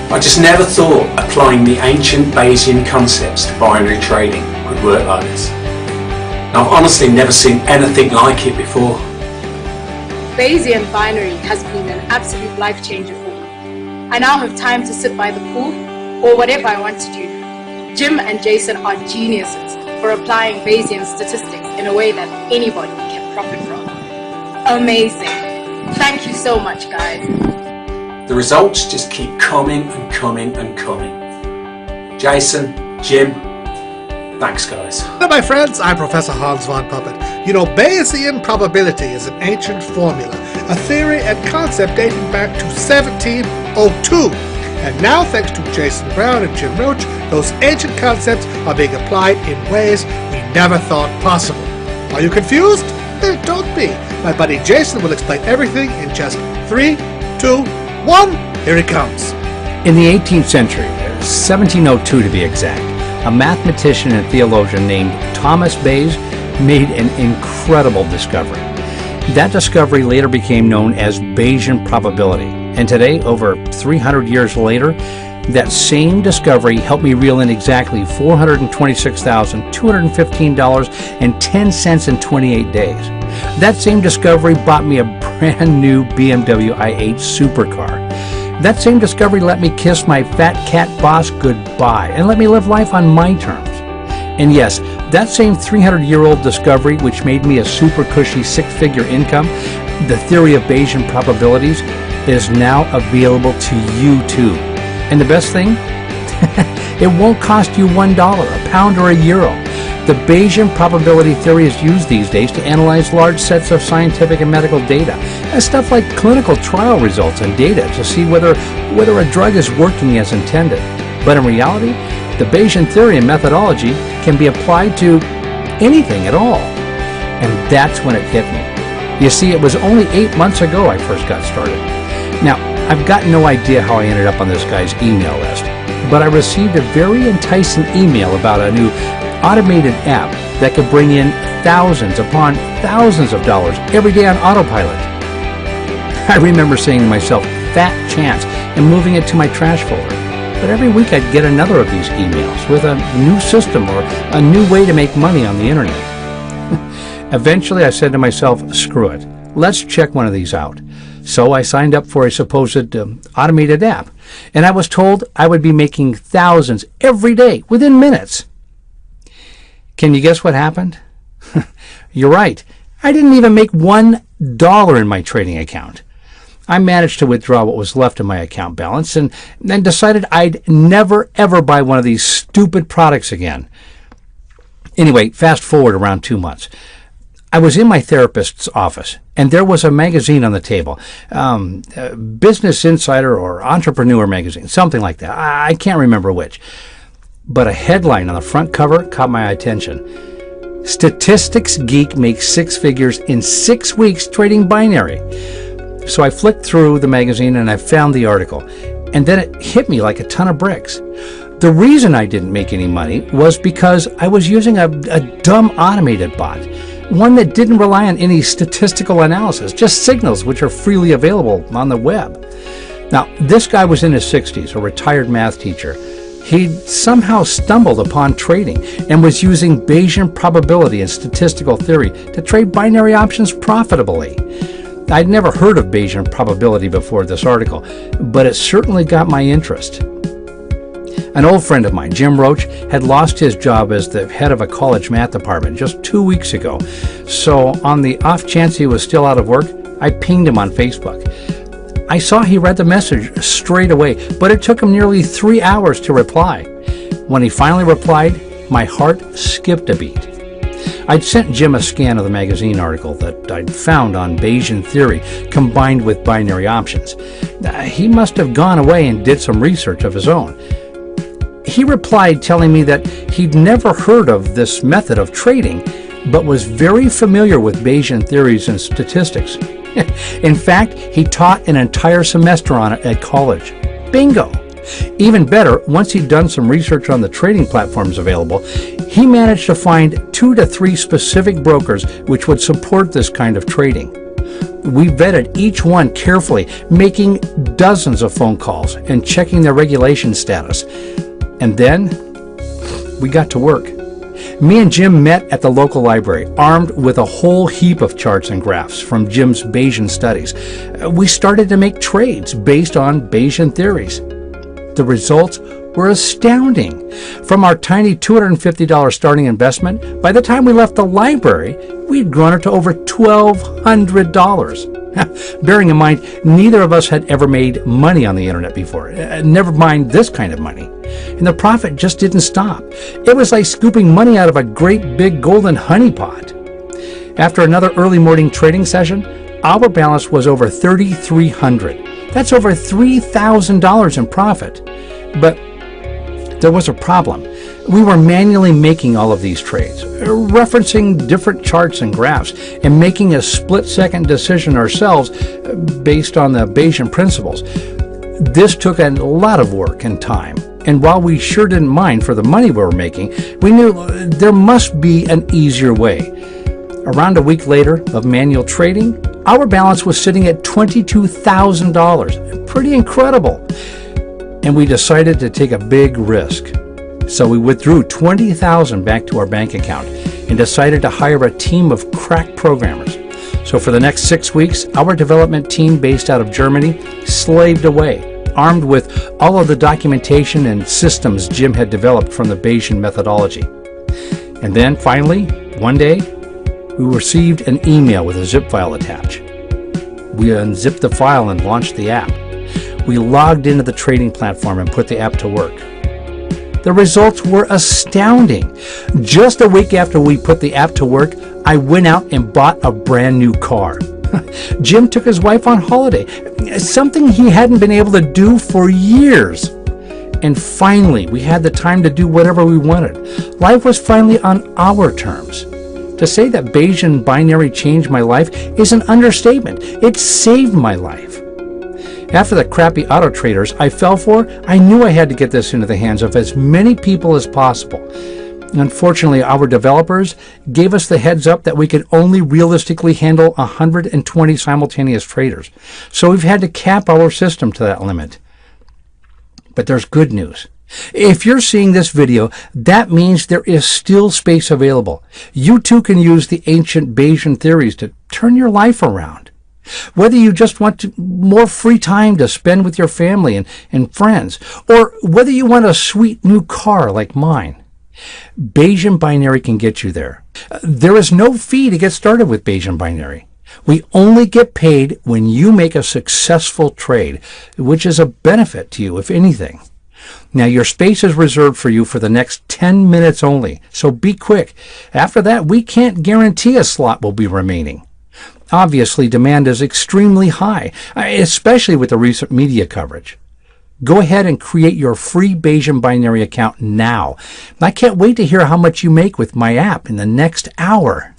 I just never thought applying the ancient Bayesian concepts to binary trading would work like this. I've honestly never seen anything like it before. Bayesian binary has been an absolute life changer for me. I now have time to sit by the pool or whatever I want to do. Jim and Jason are geniuses for applying Bayesian statistics in a way that anybody can profit from. Amazing. Thank you so much, guys. The results just keep coming and coming and coming. Jason, Jim, thanks guys. Hello my friends, I'm Professor Hans von Puppet. You know, Bayesian probability is an ancient formula, a theory and concept dating back to 1702. And now, thanks to Jason Brown and Jim Roach, those ancient concepts are being applied in ways we never thought possible. Are you confused? Then don't be. My buddy Jason will explain everything in just 3, 2, 1. Here he comes. In the 18th century, 1702 to be exact, a mathematician and theologian named Thomas Bayes made an incredible discovery. That discovery later became known as Bayesian probability. And today, over 300 years later, that same discovery helped me reel in exactly $426,215.10 in 28 days. That same discovery bought me a brand new BMW i8 supercar. That same discovery let me kiss my fat cat boss goodbye and let me live life on my terms. And yes, that same 300-year-old discovery, which made me a super cushy six-figure income, the theory of Bayesian probabilities, is now available to you too. And the best thing? It won't cost you $1, a pound, or a euro. The Bayesian probability theory is used these days to analyze large sets of scientific and medical data, and stuff like clinical trial results and data to see whether a drug is working as intended. But in reality, the Bayesian theory and methodology can be applied to anything at all. And that's when it hit me. You see, it was only 8 months ago I first got started. Now, I've got no idea how I ended up on this guy's email list, but I received a very enticing email about a new automated app that could bring in thousands upon thousands of dollars every day on autopilot. I remember saying to myself, fat chance, and moving it to my trash folder. But every week I'd get another of these emails with a new system or a new way to make money on the internet. Eventually I said to myself, screw it, let's check one of these out. So I signed up for a supposed automated app, and I was told I would be making thousands every day within minutes. Can you guess what happened? You're right. I didn't even make $1 in my trading account. I managed to withdraw what was left of my account balance and then decided I'd never ever buy one of these stupid products again. Anyway, fast forward around 2 months. I was in my therapist's office, and there was a magazine on the table, Business Insider or Entrepreneur magazine, something like that. I can't remember which. But a headline on the front cover caught my attention. Statistics Geek makes six figures in 6 weeks trading binary. So I flicked through the magazine and I found the article. And then it hit me like a ton of bricks. The reason I didn't make any money was because I was using a dumb automated bot. One that didn't rely on any statistical analysis, just signals which are freely available on the web. Now, this guy was in his 60s, a retired math teacher. He'd somehow stumbled upon trading and was using Bayesian probability and statistical theory to trade binary options profitably. I'd never heard of Bayesian probability before this article, but it certainly got my interest. An old friend of mine, Jim Roach, had lost his job as the head of a college math department just 2 weeks ago. So on the off chance he was still out of work, I pinged him on Facebook. I saw he read the message straight away, but it took him nearly 3 hours to reply. When he finally replied, my heart skipped a beat. I'd sent Jim a scan of the magazine article that I'd found on Bayesian theory combined with binary options. He must have gone away and did some research of his own. He replied telling me that he'd never heard of this method of trading, but was very familiar with Bayesian theories and statistics. In fact, he taught an entire semester on it at college. Bingo! Even better, once he'd done some research on the trading platforms available, he managed to find 2 to 3 specific brokers which would support this kind of trading. We vetted each one carefully, making dozens of phone calls and checking their regulation status. And then we got to work. Me and Jim met at the local library, armed with a whole heap of charts and graphs from Jim's Bayesian studies. We started to make trades based on Bayesian theories. The results were astounding. From our tiny $250 starting investment, by the time we left the library, we'd grown it to over $1,200. Bearing in mind, neither of us had ever made money on the internet before, never mind this kind of money. And the profit just didn't stop. It was like scooping money out of a great big golden honey pot. After another early morning trading session, our balance was over $3,300. That's over $3,000 in profit. But there was a problem. We were manually making all of these trades, referencing different charts and graphs, and making a split-second decision ourselves based on the Bayesian principles. This took a lot of work and time, and while we sure didn't mind for the money we were making, we knew there must be an easier way. Around a week later of manual trading, our balance was sitting at $22,000. Pretty incredible. And we decided to take a big risk. So we withdrew $20,000 back to our bank account and decided to hire a team of crack programmers. So for the next 6 weeks, our development team based out of Germany slaved away, armed with all of the documentation and systems Jim had developed from the Bayesian methodology. And then finally, one day, we received an email with a zip file attached. We unzipped the file and launched the app. We logged into the trading platform and put the app to work. The results were astounding. Just a week after we put the app to work, I went out and bought a brand new car. Jim took his wife on holiday, something he hadn't been able to do for years. And finally, we had the time to do whatever we wanted. Life was finally on our terms. To say that Bayesian binary changed my life is an understatement. It saved my life. After the crappy auto traders I fell for, I knew I had to get this into the hands of as many people as possible. Unfortunately, our developers gave us the heads up that we could only realistically handle 120 simultaneous traders. So we've had to cap our system to that limit. But there's good news. If you're seeing this video, that means there is still space available. You too can use the ancient Bayesian theories to turn your life around. Whether you just want more free time to spend with your family and friends, or whether you want a sweet new car like mine, Bayesian binary can get you there. There is no fee to get started with Bayesian binary. We only get paid when you make a successful trade, which is a benefit to you, if anything. Now, your space is reserved for you for the next 10 minutes only, so be quick. After that, we can't guarantee a slot will be remaining. Obviously, demand is extremely high, especially with the recent media coverage. Go ahead and create your free Bayesian binary account now. I can't wait to hear how much you make with my app in the next hour.